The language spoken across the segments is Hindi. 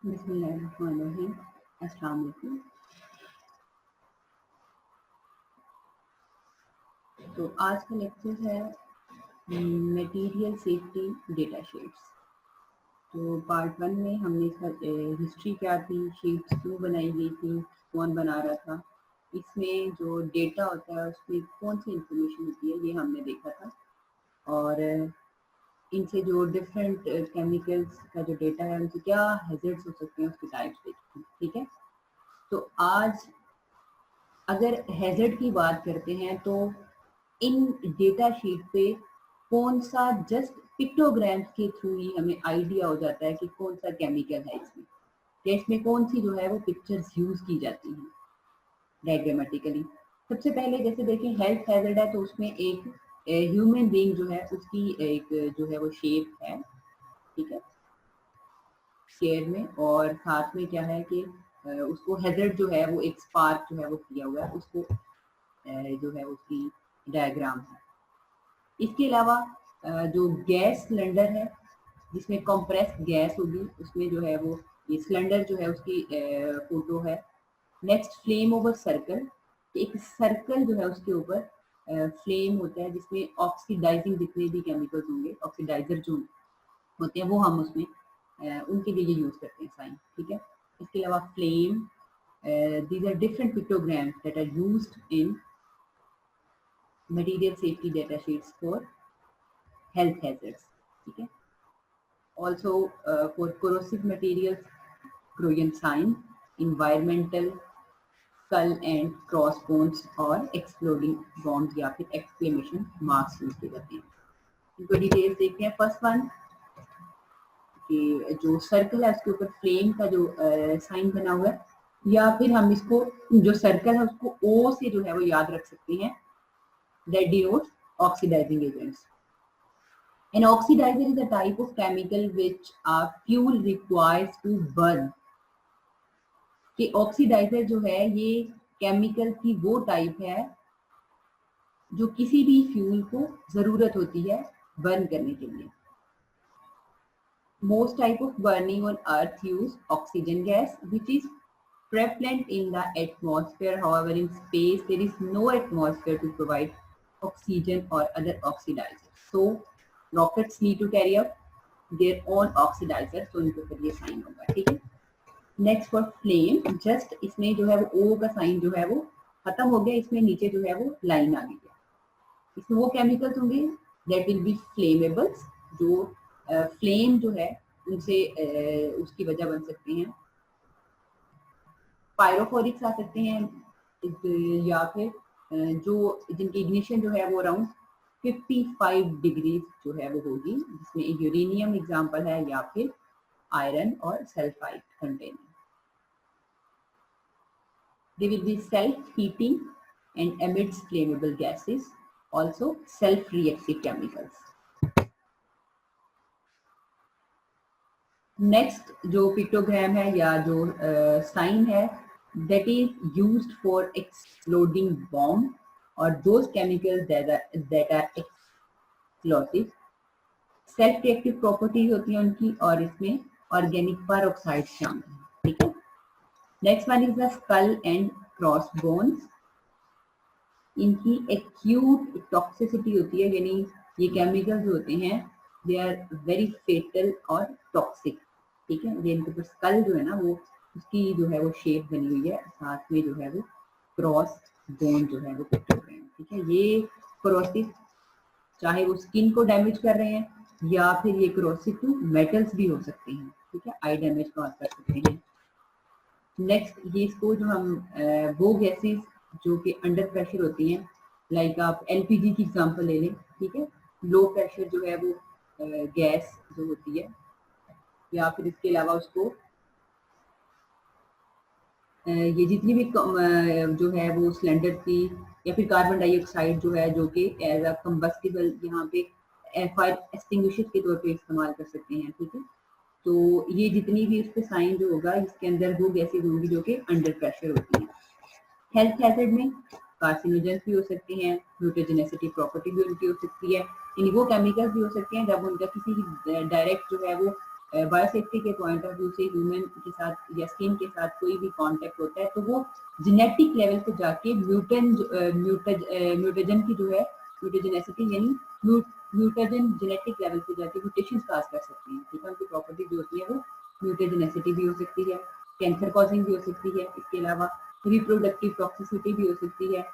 बिस्मिल्लाहिर्रहमानिर्रहीम। अस्सलाम वालेकुम। तो आज का लेक्चर है मटेरियल सेफ्टी डेटा शीट्स। तो पार्ट 1 में हमने इसका हिस्ट्री क्या थी, शीट्स क्यों बनाई गई थी, कौन बना रहा था, इसमें जो डेटा होता है उसमें कौन सी इंफॉर्मेशन होती है, ये हमने देखा था। और इनसे जो डिफरेंट केमिकल्स का जो डेटा है उनसे क्या हैजर्ड्स हो सकते हैं उसके टाइप्स देखते हैं। ठीक है, तो आज अगर हैजर्ड की बात करते हैं तो इन डेटा शीट पे कौन सा जस्ट पिक्टोग्राम्स के थ्रू ही हमें आइडिया हो जाता है कि कौन सा केमिकल है इसमें, या इसमें कौन सी जो है वो पिक्चर्स यूज की जाती हैं डायग्रामेटिकली। सबसे पहले जैसे देखें हेल्थ हैजर्ड है तो उसमें एक ह्यूमन बीइंग जो है उसकी एक जो है वो शेप है, ठीक है, स्केयर में, और साथ में क्या है कि उसको हैजर्ड जो है वो एक स्पार्क जो है वो किया हुआ है, उसको जो है उसकी डायग्राम है। इसके अलावा जो गैस सिलेंडर है जिसमें कंप्रेस्ड गैस होगी, उसमें जो है वो ये सिलेंडर जो है उसकी फोटो है। नेक्स्ट फ्लेम ओवर सर्कल, एक सर्कल जो है उसके ऊपर फ्लेम होता है जिसमें ऑक्सीडाइजिंग जितने भी केमिकल्स होंगे, ऑक्सीडाइजर जो होते हैं वो हम उसमें उनके लिए यूज करते हैं साइन, ठीक है। इसके अलावा flame, these are different pictograms that are used in material safety data sheets for health hazards, ठीक है। Also for corrosive materials, corrosion sign, environmental, skull and cross bones और exploding bombs या फिर exclamation marks यूज किए जाते हैं। इनको डिटेल्स देखते हैं। फर्स्ट वन कि जो सर्कल है उसके ऊपर फ्लेम का जो साइन बना हुआ है, या फिर हम इसको जो सर्कल है उसको ओ से जो है वो याद रख सकते हैं, that denotes oxidizing agents. An oxidizer is a type of chemical which a fuel requires to burn. कि ऑक्सीडाइजर जो है ये केमिकल की वो टाइप है जो किसी भी फ्यूल को जरूरत होती है बर्न करने के लिए। Most type of burning on earth use oxygen gas which is prevalent in the atmosphere. However, in space there is no atmosphere to provide oxygen or other oxidizers. So rockets need to carry up their own oxidizer. So इनको फिर ये साइन होगा, ठीक है। नेक्स्ट फॉर फ्लेम, जस्ट इसमें जो है वो ओ का साइन जो है वो खत्म हो गया, इसमें नीचे जो है वो लाइन आ गई है। इसमें वो केमिकल्स होंगे दैट विल बी फ्लेमेबल्स, जो फ्लेम जो है उनसे उसकी वजह बन सकते हैं। पायरोफोरिक्स आ सकते हैं, या फिर जो जिनकी इग्निशन जो है वो अराउंड 55 डिग्री जो है वो होगी, जिसमें यूरेनियम एग्जांपल है, या फिर आयरन और sulphide containing. They will be self-heating and emits flammable gases, also self-reactive chemicals. Next जो पिक्टोग्राम है या जो साइन है, that is used for exploding bomb or those chemicals that are explosive. Self reactive properties होती हैं उनकी, और इसमें ऑर्गेनिक पेरोक्साइड शामिल है, ठीक है। Next one is the skull and cross bones. इनकी एक्यूट टॉक्सिसिटी होती है, यानी ये केमिकल्स होते हैं दे आर वेरी फेटल और टॉक्सिक, ठीक है। ये इनके ऊपर स्कल जो है ना वो उसकी जो है वो शेप बनी हुई है, साथ में जो है वो क्रॉस बोन जो है वो पिक्टोग्राम, ठीक है। ये क्रोसिव, चाहे वो स्किन को डैमेज कर रहे हैं या फिर ये क्रोसिव टू मेटल्स भी हो सकते हैं, ठीक है, आई डैमेज कॉज कर सकते हैं। नेक्स्ट ये इसको जो हम वो गैसेस जो कि अंडर प्रेशर होती हैं, लाइक आप एलपीजी की एग्जांपल ले लें, ठीक है, लो प्रेशर जो है वो गैस जो होती है, या फिर इसके अलावा उसको ये जितनी भी जो है वो सिलेंडर की, या फिर कार्बन डाइऑक्साइड जो है जो कि एज अ कंबस्टिबल यहाँ पे फायर एक्सटिंग्विशर के तौर पे इस्तेमाल कर सकते हैं, ठीक है। तो ये जितनी भी इस पे साइन जो होगा इसके अंदर वो गैसेज होंगी जो कि अंडर प्रेशर होती हैं। हेल्थ हैजर्ड में कार्सिनोजेंस भी हो सकते हैं, म्यूटाजेनेसिटी प्रॉपर्टी भी उनकी हो सकती है, यानी वो केमिकल्स भी हो सकते हैं जब उनका किसी भी डायरेक्ट जो है वो बायोसेफ्टी के पॉइंट ऑफ व्यू से ह्यूमन के साथ या स्किन के साथ कोई भी कांटेक्ट होता है तो वो जेनेटिक लेवल पे जाके म्यूटेजन की जो है म्यूटेजेनेसिटी यानी म्यूटेजन जेनेटिक लेवल पे जाके म्यूटेशंस काज कर सकती हैं। ठीक है, उनकी प्रॉपर्टी जो होती है वो म्यूटेजेनेसिटी भी हो सकती है, कैंसर कॉजिंग भी हो सकती है, इसके अलावा रिप्रोडक्टिव टॉक्सिसिटी भी हो सकती है।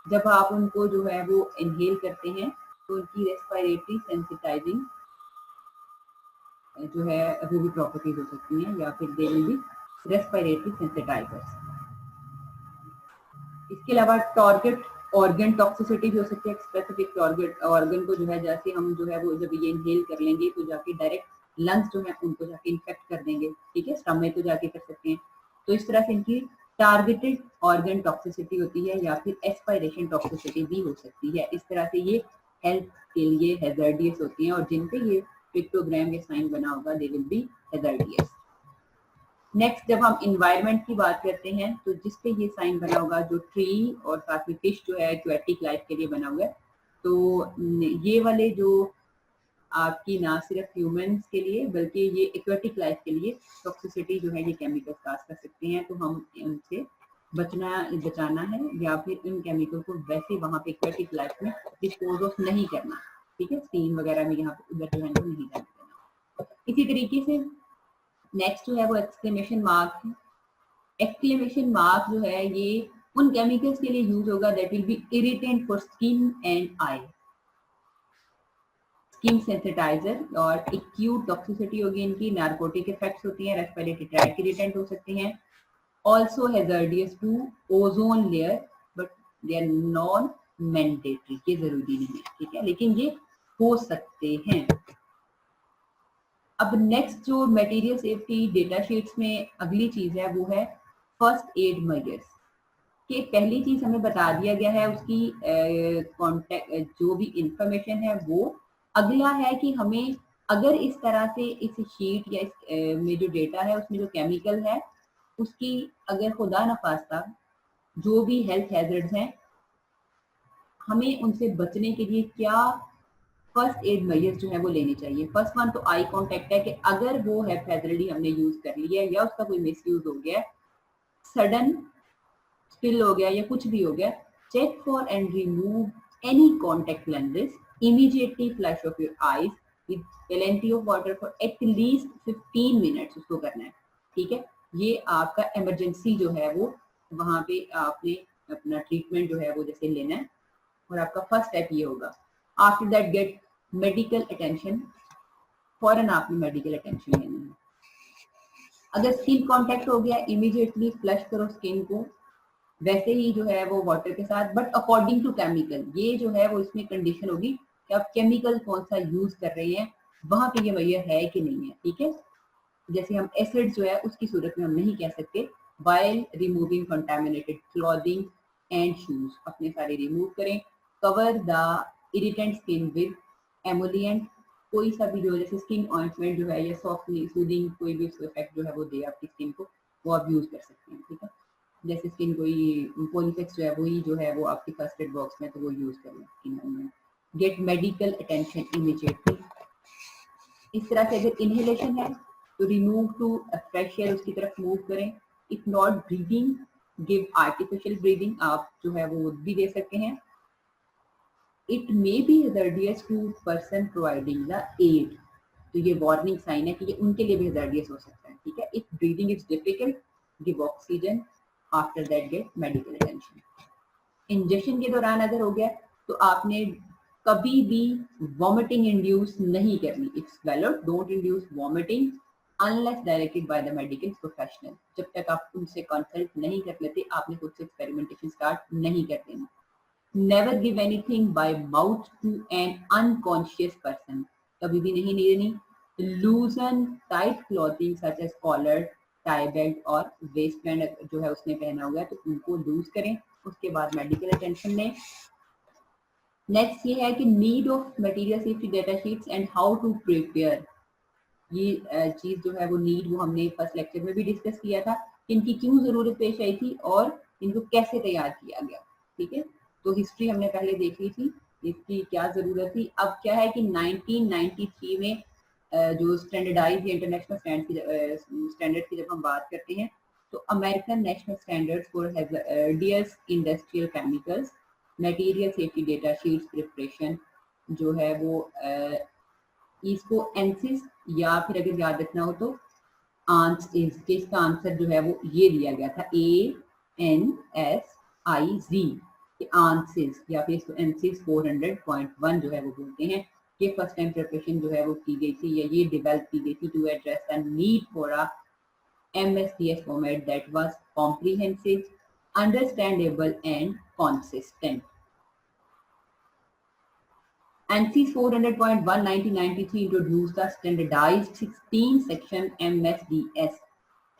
जब आप उनको जो है वो इनहेल करते हैं तो उनकी रेस्पिरेटरी सेंसिटाइजिंग जो है वो भी प्रॉपर्टीज हो सकती हैं, या फिर दे विल बी रेस्पिरेटरी सेंसिटाइजर्स। इसके अलावा टारगेट ऑर्गन टॉक्सिसिटी भी हो सकती है। स्पेसिफिक टारगेट ऑर्गन को जो है जैसे हम जो है वो जब ये इनहेल कर लेंगे तो जाके डायरेक्ट लंग्स जो है उनको जाके इन्फेक्ट कर देंगे। ठीक है, स्टमक को जाके कर सकते हैं। तो इस तरह से इनकी टारगेटेड ऑर्गन टॉक्सिसिटी होती है, या फिर एस्पायरेशन टॉक्सिसिटी भी हो सकती है। इस तरह से ये हेल्थ के लिए हैजर्डियस होती हैं, और जिन पे ये पिक्टोग्राम या साइन बना होगा they will be hazardous. Next, जब हम इन्वायरमेंट की बात करते हैं तो जिसपे ये साइन बना होगा, जो ट्री और साथ में फिश जो है एक्वेटिक लाइफ के लिए बना हुआ है, तो ये वाले जो आपकी ना सिर्फ ह्यूमंस के लिए बल्कि ये एक्वेटिक लाइफ के लिए टॉक्सिसिटी जो है ये केमिकल्स काज कर सकते हैं। तो हम उनसे बचाना है, या फिर इन केमिकल को वैसे वहाँ पे एक्वेटिक लाइफ में डिस्पोज ऑफ नहीं करना। ठीक है, स्टीम वगैरह में यहाँ पे उधर जो है नहीं जाने देना। इसी तरीके से नेक्स्ट जो है वो एक्सक्लेमेशन मार्क है। एक्सक्लेमेशन मार्क जो है ये उन केमिकल्स के लिए यूज होगा that will be irritant for skin and eye, skin sensitiser, और एक्यूट टॉक्सिसिटी होगी इनकी, नार्कोटिक इफेक्ट्स होती हैं, रेस्पिरेटरी ट्रैक्ट इरिटेंट हो सकते हैं, also hazardous to ozone layer, but they are non mandatory, ये जरूरी नहीं है। ठीक है, लेकिन ये हो सकते हैं। अब नेक्स्ट जो मटेरियल सेफ्टी डेटा शीट्स में अगली चीज है वो है फर्स्ट एड मेजर्स। कि पहली चीज हमें बता दिया गया है उसकी कॉन्टेक्ट जो भी इंफॉर्मेशन है वो। अगला है कि हमें अगर इस तरह से इस शीट या इस में जो डेटा है उसमें जो केमिकल है उसकी अगर खुदा न खास्ता जो भी हेल्थ हैजर्ड्स हैं, हमें उनसे बचने के लिए क्या फर्स्ट एड मेजर्स जो है वो लेने चाहिए। फर्स्ट वन तो आई कांटेक्ट है कि अगर वो हैजर्डी हमने यूज कर लिया है या उसका कोई मिसयूज हो गया, सडन स्पिल हो गया या कुछ भी हो गया, check for and remove any contact lenses, immediately flush of your eyes with plenty of water for at least 15 minutes उसको करना है। ठीक है, ये आपका इमरजेंसी जो है वो वहां पे आपने अपना ट्रीटमेंट जो है वो जैसे लेना है, और आपका फर्स्ट स्टेप ये होगा। After that get medical attention, फौरन आपने मेडिकल अटेंशन लेनी है। अगर स्किन कांटेक्ट हो गया इमीडिएटली फ्लश करो स्किन को, वैसे ही जो है वो वाटर के साथ, बट अकॉर्डिंग टू केमिकल। ये जो है वो इसमें कंडीशन होगी कि आप केमिकल कौन सा यूज कर रहे हैं, वहां पे ये मैयर है कि नहीं है। ठीक है, जैसे हम एसिड जो है उसकी सूरत में हम नहीं कह सकते while removing contaminated clothing and shoes, अपने सारे रिमूव करें। cover the irritant skin with emollient, कोई सा भी जो जैसे स्किन ऑइंटमेंट जो है या सॉफ्टनिंग सूदिंग कोई भी उसको इफेक्ट जो है वो दे आपकी स्किन को, वो आप यूज कर सकते हैं। ठीक है, जैसे स्किन कोई पोलिफिक्स जो है वही जो है वो आपकी फर्स्ट एड बॉक्स में, तो वो यूज करें स्किन में। Get medical attention immediately. इस तरह से अगर इनहेलेशन है तो रिमूव टू फ्रेश एयर, उसकी तरफ मूव करें। If not breathing, give artificial breathing, आप जो है वो भी दे सकते हैं। It may be hazardous to person providing the aid, तो ये वार्निंग साइन है कि ये उनके लिए भी हैजर्डियस हो सकता है। ठीक है, if breathing is difficult give oxygen, after that get medical attention. Injection के दौरान अगर हो गया तो आपने कभी भी वॉमिटिंग इंड्यूस नहीं करनी। It's swallowed, don't induce vomiting unless directed by the medical professional. जब तक आप उनसे कंसल्ट नहीं कर लेते आपने खुद से एक्सपेरिमेंटेशन स्टार्ट नहीं कर देना। Never give anything by mouth to an unconscious person, कभी भी नहीं लेनी। Loosen tight clothing such as collar, tie belt और वेस्ट बैंड जो है उसने पहना हुआ है तो उनको लूज करें, उसके बाद मेडिकल अटेंशन लें। नेक्स्ट ये है कि need of material safety data sheets and how to prepare. ये चीज जो है वो नीड वो हमने फर्स्ट लेक्चर में भी डिस्कस किया था, इनकी क्यों जरूरत पेश आई थी और इनको कैसे तैयार किया गया। ठीक है, तो हिस्ट्री हमने पहले देख ली थी, इसकी क्या जरूरत थी। अब क्या है कि 1993 में जो स्टैंडर्डाइज या इंटरनेशनल स्टैंडर्ड की जब हम बात करते हैं तो American national standards for hazardous industrial chemicals material safety data sheets preparation जो है वो इसको एनसिस या फिर अगर याद रखना हो तो आंस इज, जिसका आंसर जो है वो ये दिया गया था ANSIZ आंसिस या फिर इसको एनसिस 400.1 जो है वो बोलते हैं। ये फर्स्ट टाइम प्रिपरेशन जो है वो की गई थी या ये डेवलप की गई थी to address the need for a MSDS format that was comprehensive, understandable and consistent. ANSYS 400.1 1993 introduced the standardized 16 section MSDS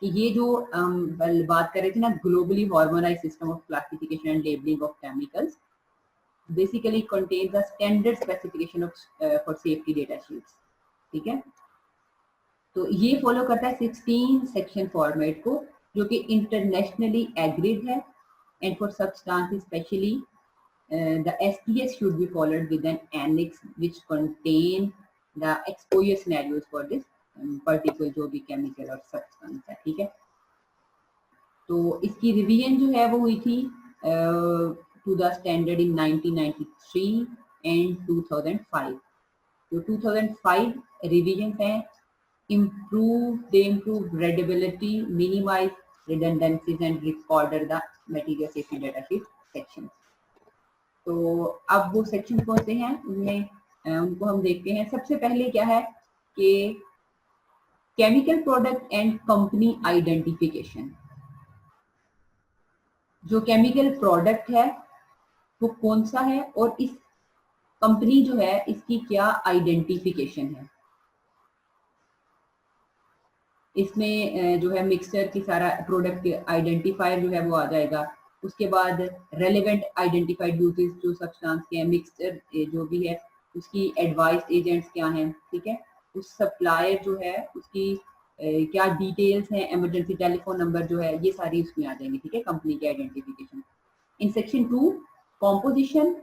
कि ये जो बात कर रहे थे ना globally harmonised system of classification and labelling of chemicals basically contains a standard specification of for safety data sheets. ठीक है, तो ये फॉलो करता है 16 सेक्शन फॉर्मेट को जो कि इंटरनेशनली एग्रीड है and for substance specially the STS should be followed with an annex which contain the exposure scenarios for this particular जो भी chemical और substance है। ठीक है, तो इसकी रिवीजन जो है वो हुई थी to the standard in 1993 and 2005। तो 2005 रिवीजन है they improve readability, minimize redundancies and recorded the material safety data sheet sections। तो अब वो सेक्शन कौन से हैं उनमें उनको हम देखते हैं। सबसे पहले क्या है कि chemical product and company identification. जो केमिकल प्रोडक्ट है वो कौन सा है और इस कंपनी जो है इसकी क्या आइडेंटिफिकेशन है। इसमें जो है मिक्सचर की सारा प्रोडक्ट आइडेंटिफायर जो है वो आ जाएगा। उसके बाद रेलेवेंट आइडेंटिफाइड यूजेस जो सब्सटेंस के हैं, मिक्सचर जो भी है उसकी एडवाइस एजेंट्स क्या हैं। ठीक है, उस सप्लायर जो है उसकी क्या डिटेल्स हैं, इमरजेंसी टेलीफोन नंबर जो है ये सारी उसमें आ जाएंगी। ठीक है, कंपनी के आइडेंटिफिकेशन। इन सेक्शन 2 कॉम्पोजिशन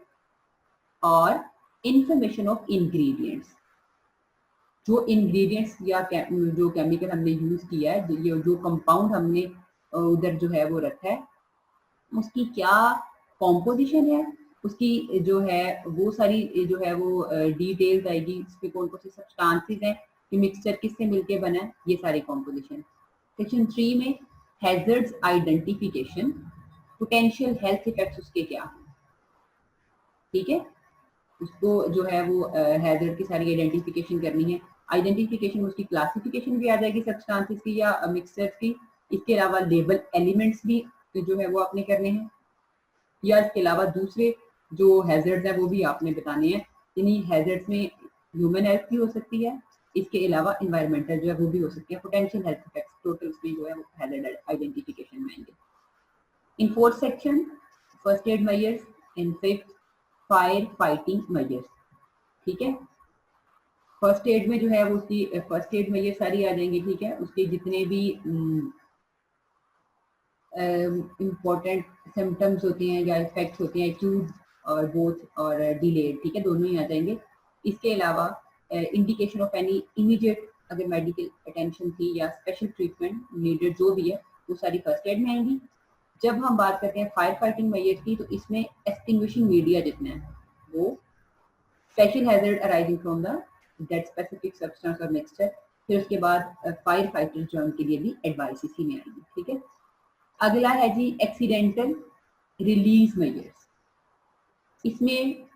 और इंफॉर्मेशन ऑफ इंग्रेडिएंट्स। जो इंग्रेडिएंट्स या जो केमिकल हमने यूज किया है, जो कंपाउंड हमने उधर जो है वो रखा है उसकी क्या कॉम्पोजिशन है, उसकी जो है वो सारी जो है वो डिटेल्स आएगी। इसमें कौन कौन से सब्सटेंसेस हैं, कि मिक्सचर किससे मिलके बना है, ये सारी कॉम्पोजिशन। सेक्शन 3 में hazards identification, potential health effects उसके क्या हैं। ठीक है, उसको जो है वो हैजर्ड की सारी आइडेंटिफिकेशन करनी है। आइडेंटिफिकेशन में उसकी क्लासिफिकेशन भी आ जाएगी सब्सटेंसेस की या मिक्सचर्स की। इसके अलावा लेबल एलिमेंट्स भी जो है वो आपने करने हैं, या इसके अलावा दूसरे जो हैजर्ड्स है वो भी आपने बताने हैं। इन्हीं हैजर्ड्स में ह्यूमन हेल्थ भी हो सकती है, इसके अलावा एनवायरमेंटल जो है वो भी हो सकती है। पोटेंशियल हेल्थ इफेक्ट्स टोटल उसमें जो है वो हैजर्ड आइडेंटिफिकेशन में आएंगे। In 4th section first aid measures, in 5th fire fighting measures. ठीक है, फर्स्ट एड में जो है वो उसकी फर्स्ट एड मेजर सारी आ जाएंगी। ठीक है, उसके जितने भी इम्पोर्टेंट सिम्टम्स होते हैं या इफेक्ट्स होते हैं, एक्यूट और बोथ और डिलेड। ठीक है, दोनों ही आ जाएंगे। इसके अलावा इंडिकेशन ऑफ एनी इमीडिएट अगर मेडिकल अटेंशन थी या स्पेशल ट्रीटमेंट नीडेड जो भी है वो सारी फर्स्ट एड में आएंगी। जब हम बात करते हैं फायर फाइटिंग मेजर्स की तो इसमें एक्सटिंग्विशिंग मीडिया जितना है वो special hazard arising from the that specific substance और मिक्सचर। फिर उसके बाद फायर फाइटर्स जो उनके लिए भी एडवाइस इसी में आएगी। ठीक है, अगला है जी एक्सीडेंटल रिलीज मेजर्स। इसमें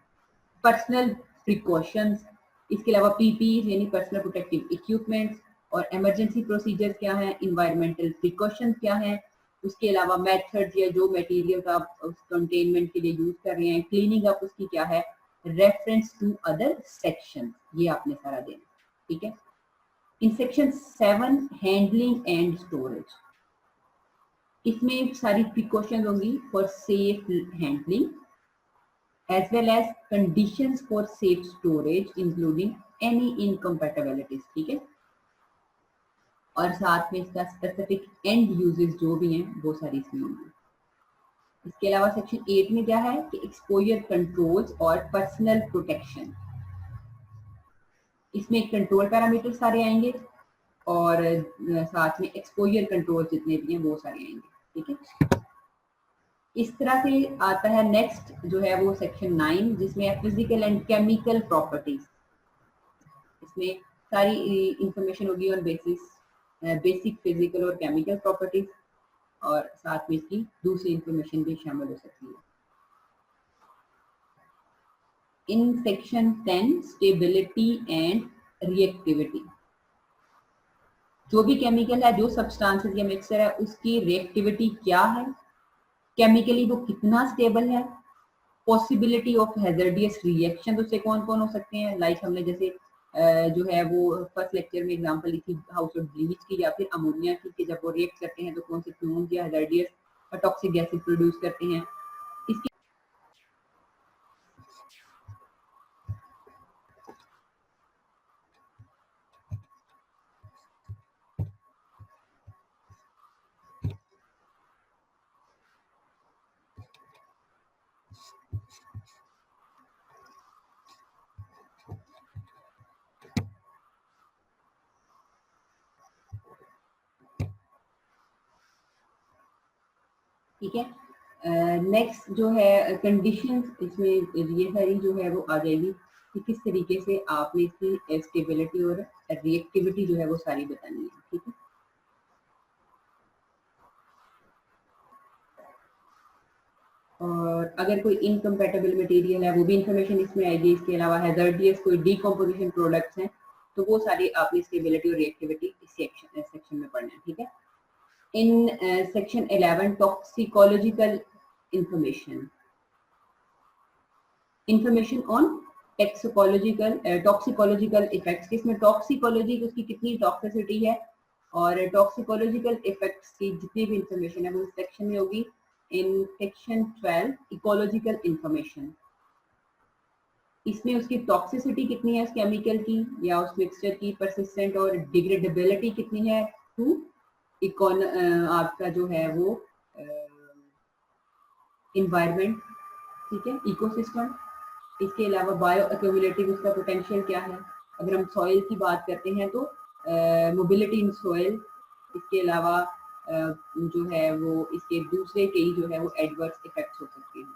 पर्सनल प्रिकॉशंस, इसके अलावा पीपीई यानी पर्सनल प्रोटेक्टिव इक्विपमेंट्स और इमरजेंसी प्रोसीजर क्या है, इन्वायरमेंटल प्रिकॉशंस क्या है, उसके अलावा मेथड्स या जो मटेरियल का उस कंटेनमेंट के लिए यूज कर रहे हैं, क्लीनिंग अप उसकी क्या है, रेफरेंस टू अदर सेक्शन, ये आपने सारा देना। ठीक है, in section 7 handling and storage, इसमें सारी प्रिकॉशन होंगी for safe handling as well as conditions for safe storage including any incompatibilities। ठीक है, और साथ में इसका स्पेसिफिक एंड यूजेस जो भी हैं वो सारी इसमें होंगी। इसके अलावा सेक्शन 8 में क्या है कि एक्सपोजर कंट्रोल्स और पर्सनल प्रोटेक्शन। इसमें कंट्रोल पैरामीटर सारे आएंगे और साथ में एक्सपोजर कंट्रोल जितने भी हैं वो सारे आएंगे, ठीक है। इस तरह से आता है नेक्स्ट जो है वो सेक्शन 9, जिसमें फिजिकल एंड केमिकल प्रॉपर्टीज। इसमें सारी इंफॉर्मेशन होगी ऑन बेसिक फिजिकल और केमिकल प्रॉपर्टीज, और साथ में इसकी दूसरी इंफॉर्मेशन भी शामिल हो सकती है। In section 10 stability and reactivity, जो भी केमिकल है, जो सब्सटेंसेस या मिक्सचर है, उसकी रिएक्टिविटी क्या है, केमिकली वो कितना स्टेबल है, पॉसिबिलिटी ऑफ हैजर्डियस रिएक्शन उससे कौन कौन हो सकते हैं। लाइक हमने जैसे जो है वो फर्स्ट लेक्चर में एग्जांपल ली थी हाउस ऑफ ब्लीच की या फिर अमोनिया की, कि जब वो रिएक्ट करते हैं तो कौन से फ्यूम्स या हैजर्डियस और टॉक्सिक गैसेस प्रोड्यूस करते हैं। इसके ठीक है। नेक्स्ट जो है कंडीशंस, इसमें ये सारी जो है वो आ जाएगी कि किस तरीके से आपने इसकी स्टेबिलिटी और रिएक्टिविटी जो है वो सारी बतानी है, ठीक है। और अगर कोई इनकम्पेटेबल मटेरियल है वो भी इंफॉर्मेशन इसमें आएगी। इसके अलावा हैजर्डियस कोई डीकम्पोजिशन प्रोडक्ट्स हैं तो वो सारी आपने स्टेबिलिटी और रिएक्टिविटी इस सेक्शन में पढ़ना है, ठीक है। In section 11 toxicological information on toxicological effects, इसमें टॉक्सिकोलॉजी उसकी कितनी टॉक्सिसिटी है और टॉक्सिकोलॉजिकल इफेक्ट्स की जितनी भी इंफॉर्मेशन है वो इस सेक्शन में होगी। इन सेक्शन 12 इकोलॉजिकल इंफॉर्मेशन, इसमें उसकी टॉक्सिसिटी कितनी है उस केमिकल की या उस मिक्सचर की, परसिस्टेंट और डिग्रेडेबिलिटी कितनी है टू आपका जो है वो इन्वायरमेंट, ठीक है, इकोसिस्टम। इसके अलावा बायो एक्यूमुलेटिव उसका पोटेंशियल क्या है। अगर हम सॉइल की बात करते हैं तो मोबिलिटी इन सॉइल, इसके अलावा जो है वो इसके दूसरे कई जो है वो एडवर्स इफेक्ट्स हो सकते हैं।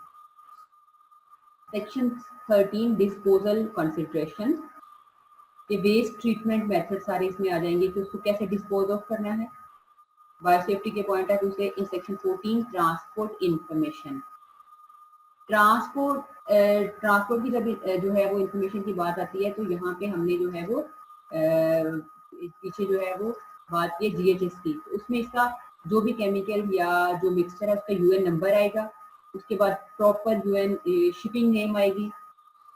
सेक्शन 13 डिस्पोजल कंसिडरेशन, ये वेस्ट ट्रीटमेंट मेथड सारे इसमें आ जाएंगे कि उसको कैसे डिस्पोज ऑफ करना है बायोसेफ्टी के पॉइंट ऑफ व्यू से। In section 14 transport information, transport की जब जो है वो इंफॉर्मेशन की बात आती है तो यहाँ पे हमने जो है वो पीछे जो है वो बात की GHS की, तो उसमें इसका जो भी केमिकल या जो मिक्सचर है उसका UN नंबर आएगा, उसके बाद प्रॉपर UN शिपिंग नेम आएगी,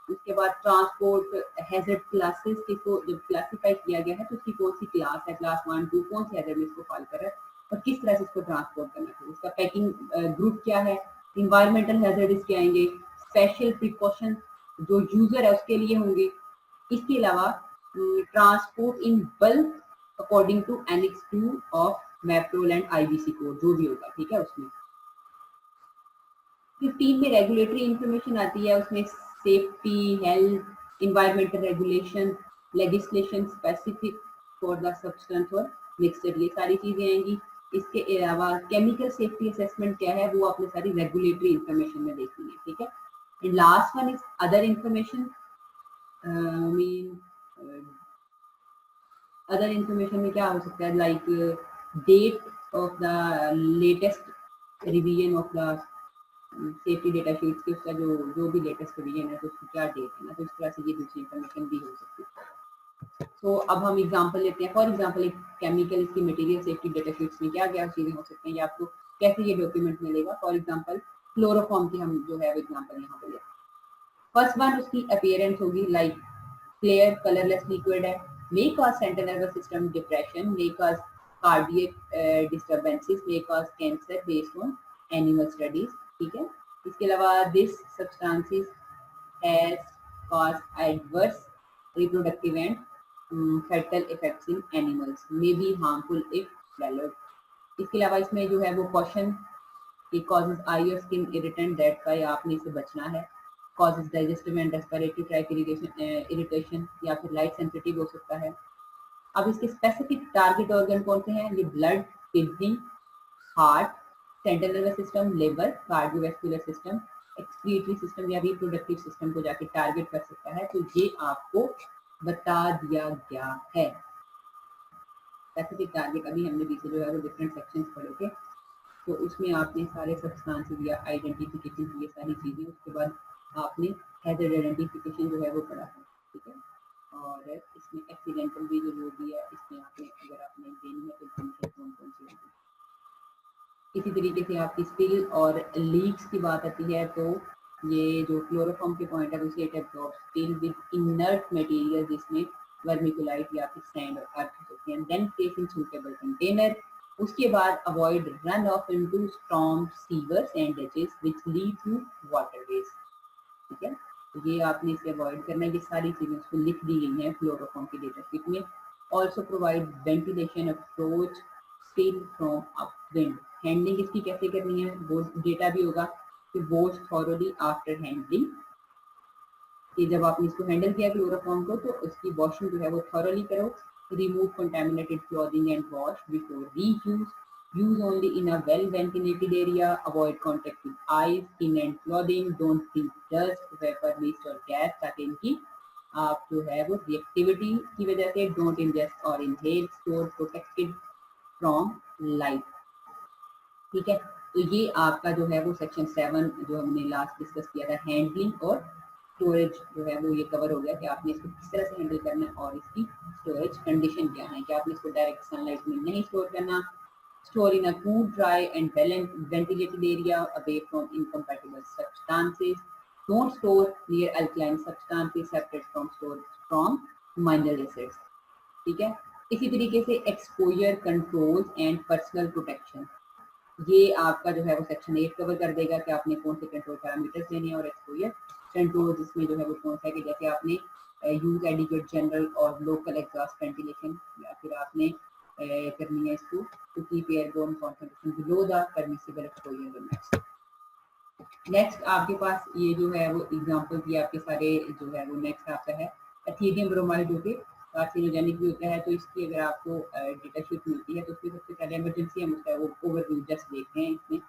उसके बाद ट्रांसपोर्ट हैजर्ड क्लासेस को जब क्लासिफाई किया गया है तो उसकी कौन सी क्लास है, क्लास 1 2 कौन से हैजर्ड में इसको फॉल कर रहा है और किस तरह से इसको ट्रांसपोर्ट करना है, उसका पैकिंग ग्रुप क्या है, इन्वायरमेंटल हैजर्ड इसके आएंगे, स्पेशल प्रिकॉशन जो यूजर है उसके लिए होंगे। इसके अलावा transport in bulk according to annex 2 of MARPOL and IBC code जो भी होगा, ठीक है। उसमें 15 में रेगुलेटरी इंफॉर्मेशन आती है, उसमें safety, health, environmental regulation, legislation specific for the substance और मिक्सचर, ये सारी चीजें आएंगी। इसके अलावा केमिकल सेफ्टी असेसमेंट क्या है वो आपने सारी रेगुलेटरी इंफॉर्मेशन में देखनी है, ठीक है। And last one is other information, other information में क्या हो सकता है, like date of the latest revision of the safety data sheets के, उसका जो भी लेटेस्ट रिवीजन है तो उसकी क्या डेट है ना, तो इस तरह से ये दूसरी इंफॉर्मेशन भी हो सकती है। तो अब हम एग्जांपल लेते हैं। फॉर एग्जांपल एक केमिकल की मटेरियल सेफ्टी डेटा शीट्स में क्या क्या चीजें हो सकती हैं या आपको कैसे ये डॉक्यूमेंट मिलेगा। फॉर एग्जांपल क्लोरोफॉर्म की हम जो है एग्जांपल यहाँ पे लेते हैं। फर्स्ट वन उसकी अपीयरेंस होगी, लाइक क्लियर कलरलेस लिक्विड है, may cause central nervous system depression, may cause cardiac disturbances, may cause cancer based on animal studies, ठीक है। इसके अलावा this substances has caused adverse reproductive and fatal effects in animals, may be harmful if swallowed। इसके अलावा इसमें जो है वो caution, it causes eye or skin irritant, that's why आपने इसे बचना है। Causes digestive and respiratory tract irritation या फिर लाइट सेंसिटिव हो सकता है। अब इसके स्पेसिफिक टारगेट ऑर्गन कौन से हैं? ये blood, kidney, heart, central nervous system, liver, cardiovascular system, excretory system या रिप्रोडक्टिव सिस्टम को जाके टारगेट कर सकता है। तो ये आपको बता दिया गया है। स्पेसिफिक टारगेट अभी हमने पीछे जो है वो डिफरेंट सेक्शंस पढ़े थे, तो उसमें आपने सारे सब्सटेंसेस या आइडेंटिफिकेशन की ये सारी चीज़ें, उसके बाद आपने हैजर्ड आइडेंटिफिकेशन जो है वो पढ़ा है, ठीक है। और इसमें एक्सीडेंटल भी जो होगी है, इसमें आपने अगर आपने देनी है तो इन्फॉर्मेशन कौन कौन सी होगी। इसी तरीके से आपकी स्पिल और लीक्स की बात आती है, तो ये जो क्लोरोफॉर्म के पॉइंट है उसे it absorbs spill with inert material, जिसमें वर्मिकुलाइट या फिर सैंड और अर्थ हो सकते हैं। Then place in suitable container. उसके बाद avoid run off into storm, sewers and ditches which lead to waterways, ठीक है। तो ये आपने इसे अवॉइड करना है। ये सारी चीजें उसको लिख दी गई हैं क्लोरोफॉर्म की डेटा शीट में। Also provide ventilation approach spill from upwind. Handling इसकी कैसे करनी है वो डेटा भी होगा कि वॉश थॉरोली आफ्टर हैंडलिंग, कि जब आपने इसको हैंडल किया क्लोरोफॉर्म को तो उसकी वॉशिंग जो है वो थॉरोली करो। Remove contaminated clothing and wash before reuse. Use only in a well ventilated area. Avoid contact with eyes, skin and clothing. Don't breathe dust, vapour, mist और गैस, ताकि इनकी आप जो है वो रिएक्टिविटी की वजह से डोंट इंजेस्ट और inhale. Store protected from light, ठीक है। तो ये आपका जो है वो सेक्शन 7 जो हमने लास्ट डिस्कस किया था, हैंडलिंग और स्टोरेज जो है वो ये कवर हो गया कि आपने इसको किस तरह से हैंडल करना है और इसकी स्टोरेज कंडीशन क्या है, कि आपने इसको डायरेक्ट सनलाइट में नहीं स्टोर करना। Store in a cool, dry and ventilated area away from incompatible substances. Don't store near alkaline substances separate from minor acids, ठीक है। इसी तरीके से exposure control and personal protection, ये आपका जो है वो सेक्शन 8 कवर कर देगा कि आपने कौन से कंट्रोल पैरामीटर्स लेने हैं और एक्सपोजर कंट्रोल जिसमें जो है वो कौन सा है, कि जैसे आपने यूज एडिक्वेट जनरल और लोकल एग्जॉस्ट वेंटिलेशन, या फिर आपने करनी है इसको to keep airborne concentration below the permissible exposure limits. Next आपके पास ये जो है वो एग्जांपल दिए आपके सारे जो है वो नेक्स्ट आपका है एथेरियम ब्रोमाइड, जो कि कार्सिनोजेनिक भी होता है। तो इसकी अगर आपको डेटा शीट मिलती है तो उसमें सबसे पहले इमरजेंसी हम उसका वो ओवरव्यू जस्ट देखते हैं। इसमें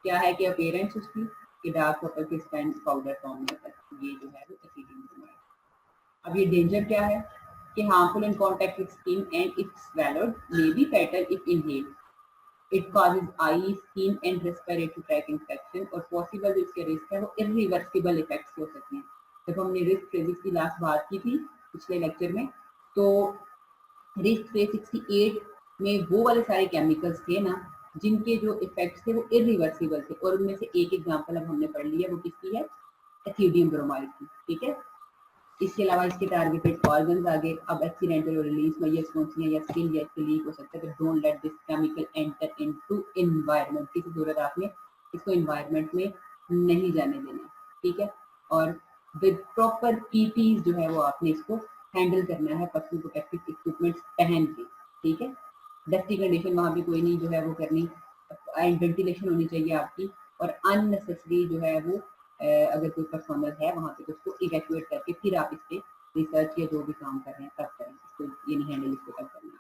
क्या है कि अपीयरेंस उसकी कि डार्क पर्पल के स्पैन पाउडर फॉर्म में होता है, ये जो है वो एथेरियम ब्रोमाइड। अब ये डेंजर क्या है कि harmful in contact with skin and if swallowed may be fatal if inhaled. It causes eye, skin and respiratory tract infection, और पॉसिबल जो इसके रिस्क है वो इरिवर्सिबल इफेक्ट्स हो सकते हैं। जब हमने रिस्क फेजेस की लास्ट बात की थी पिछले लेक्चर में, तो रिस्क फेज 68 में वो वाले सारे केमिकल्स थे ना जिनके जो इफेक्ट्स थे वो इरिवर्सिबल थे, और उनमें से एक एग्जांपल अब हमने पढ़ लिया, वो किसकी है? एथियोडियम ब्रोमाइड की, ठीक है। इसके अलावा इसके टारगेटेड ऑर्गन्स आगे, अब एक्सीडेंटल और रिलीज में ये कौन सी है, या स्किन या इसके लीक हो सकता है। तो don't let this chemical enter into environment, किसी सूरत आपने इसको एनवायरनमेंट में नहीं जाने देना, ठीक है। और विद प्रॉपर पीपीज जो है वो आपने इसको हैंडल करना है, पर्सनल प्रोटेक्टिव इक्विपमेंट्स पहन के, ठीक है। डस्टी कंडीशन वहाँ भी कोई नहीं जो है वो करनी, एंड वेंटिलेशन होनी चाहिए आपकी, और अननेसेसरी जो है वो अगर कोई पर्सनल है वहाँ पे तो उसको इवैक्यूएट करके फिर आप इस पे रिसर्च या जो भी काम कर रहे हैं तब करें, इसको ये नहीं हैंडल इसको तब करना।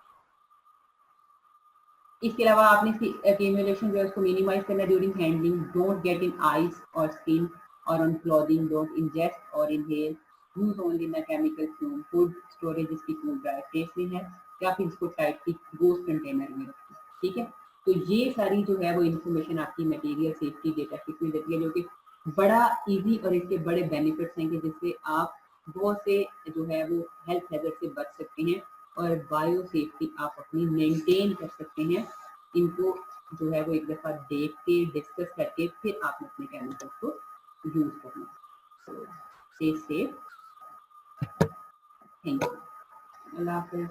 इसके अलावा आपने इसकी एक्यूमुलेशन जो है उसको मिनिमाइज करना during handling. Don't get in eyes और स्किन और ऑन क्लॉथिंग। डोंट इंजेस्ट और इनहेल। यूज ओनली इन केमिकल फ्यूम। फूड स्टोरेज इसकी कूल ड्राई प्लेस में है, या फिर इसको टाइटली क्लोज कंटेनर में रखें, ठीक है। तो ये सारी जो है वो इन्फॉर्मेशन आपकी मटेरियल सेफ्टी डेटा शीट में देती है, जो कि बड़ा इजी और इसके बड़े बेनिफिट्स हैं कि जिससे आप बहुत से जो है वो हेल्थ हैजर्ड से बच सकते हैं और बायो सेफ्टी आप अपनी मेंटेन कर सकते हैं। इनको जो है वो एक दफ़ा देख के डिस्कस करके फिर आप अपने केमिकल्स को यूज करना। So stay safe, thank you, अल्लाह हाफिज़।